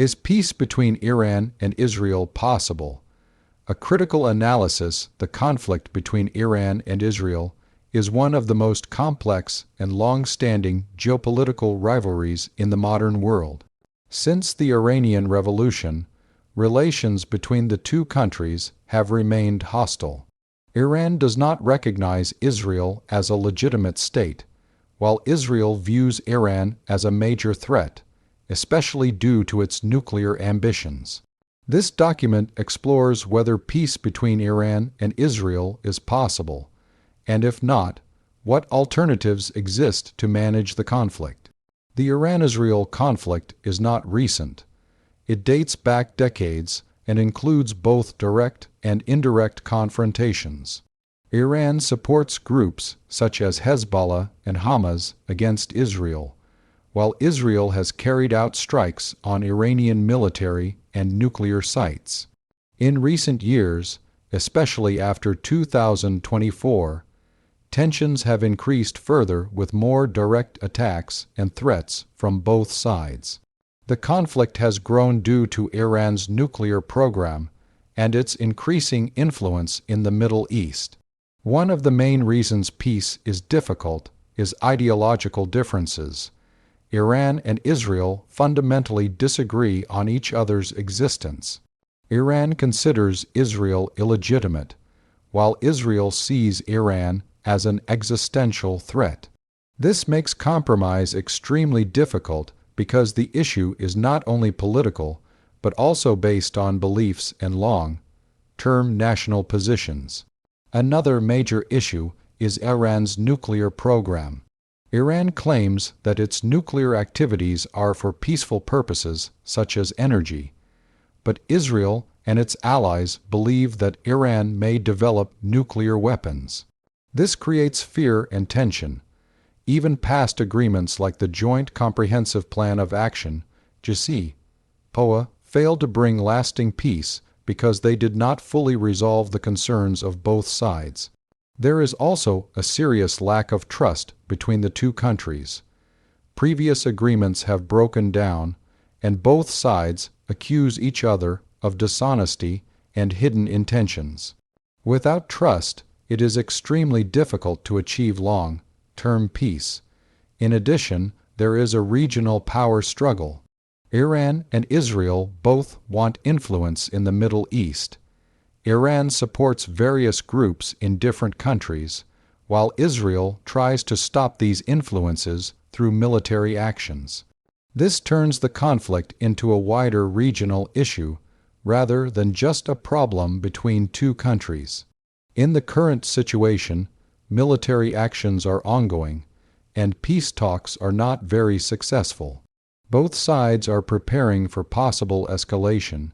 Is peace between Iran and Israel possible? A critical analysis, the conflict between Iran and Israel is one of the most complex and long-standing geopolitical rivalries in the modern world. Since the Iranian Revolution, relations between the two countries have remained hostile. Iran does not recognize Israel as a legitimate state, while Israel views Iran as a major threat, especially due to its nuclear ambitions. This document explores whether peace between Iran and Israel is possible, and if not, what alternatives exist to manage the conflict. The Iran-Israel conflict is not recent. It dates back decades and includes both direct and indirect confrontations. Iran supports groups such as Hezbollah and Hamas against Israel, while Israel has carried out strikes on Iranian military and nuclear sites. In recent years, especially after 2024, tensions have increased further with more direct attacks and threats from both sides. The conflict has grown due to Iran's nuclear program and its increasing influence in the Middle East. One of the main reasons peace is difficult is ideological differences. Iran and Israel fundamentally disagree on each other's existence. Iran considers Israel illegitimate, while Israel sees Iran as an existential threat. This makes compromise extremely difficult because the issue is not only political, but also based on beliefs and long-term national positions. Another major issue is Iran's nuclear program. Iran claims that its nuclear activities are for peaceful purposes, such as energy, but Israel and its allies believe that Iran may develop nuclear weapons. This creates fear and tension. Even past agreements like the Joint Comprehensive Plan of Action, JCPOA, failed to bring lasting peace because they did not fully resolve the concerns of both sides. There is also a serious lack of trust between the two countries. Previous agreements have broken down, and both sides accuse each other of dishonesty and hidden intentions. Without trust, it is extremely difficult to achieve long-term peace. In addition, there is a regional power struggle. Iran and Israel both want influence in the Middle East. Iran supports various groups in different countries, while Israel tries to stop these influences through military actions. This turns the conflict into a wider regional issue rather than just a problem between two countries. In the current situation, military actions are ongoing, and peace talks are not very successful. Both sides are preparing for possible escalation,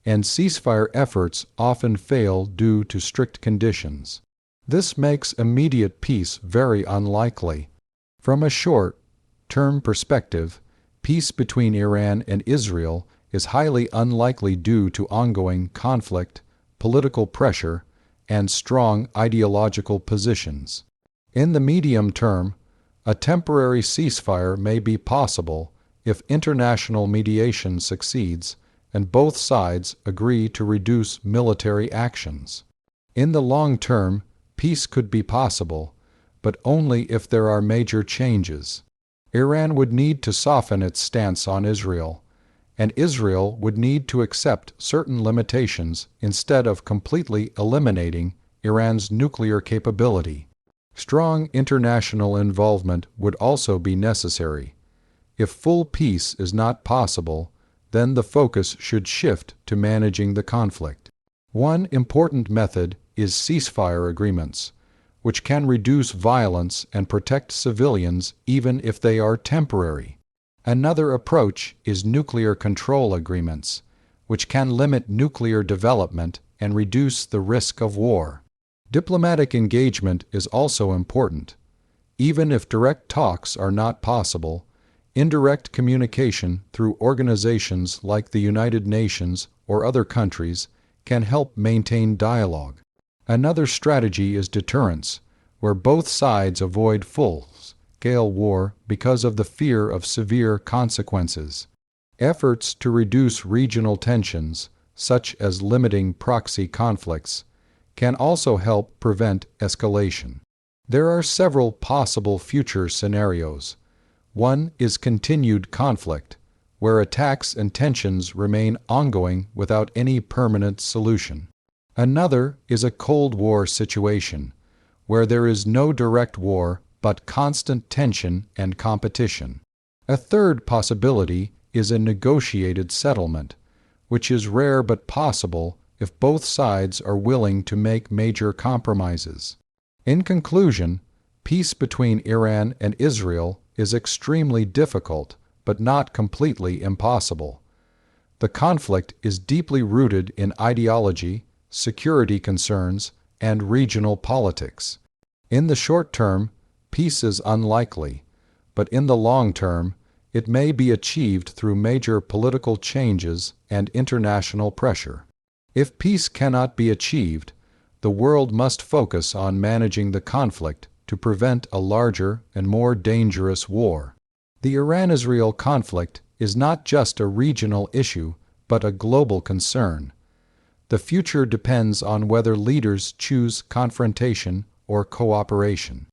and ceasefire efforts often fail due to strict conditions. This makes immediate peace very unlikely. From a short-term perspective, peace between Iran and Israel is highly unlikely due to ongoing conflict, political pressure, and strong ideological positions. In the medium term, a temporary ceasefire may be possible if international mediation succeeds and both sides agree to reduce military actions. In the long term, peace could be possible, but only if there are major changes. Iran would need to soften its stance on Israel, and Israel would need to accept certain limitations instead of completely eliminating Iran's nuclear capability. Strong international involvement would also be necessary. If full peace is not possible, then the focus should shift to managing the conflict. One important method is ceasefire agreements, which can reduce violence and protect civilians even if they are temporary. Another approach is nuclear control agreements, which can limit nuclear development and reduce the risk of war. Diplomatic engagement is also important. Even if direct talks are not possible, indirect communication through organizations like the United Nations or other countries can help maintain dialogue. Another strategy is deterrence, where both sides avoid full-scale war because of the fear of severe consequences. Efforts to reduce regional tensions, such as limiting proxy conflicts, can also help prevent escalation. There are several possible future scenarios. One is continued conflict, where attacks and tensions remain ongoing without any permanent solution. Another is a Cold War situation, where there is no direct war but constant tension and competition. A third possibility is a negotiated settlement, which is rare but possible if both sides are willing to make major compromises. In conclusion, peace between Iran and Israel is extremely difficult, but not completely impossible. The conflict is deeply rooted in ideology, security concerns, and regional politics. In the short term, peace is unlikely, but in the long term, it may be achieved through major political changes and international pressure. If peace cannot be achieved, the world must focus on managing the conflict to prevent a larger and more dangerous war. The Iran-Israel conflict is not just a regional issue, but a global concern. The future depends on whether leaders choose confrontation or cooperation.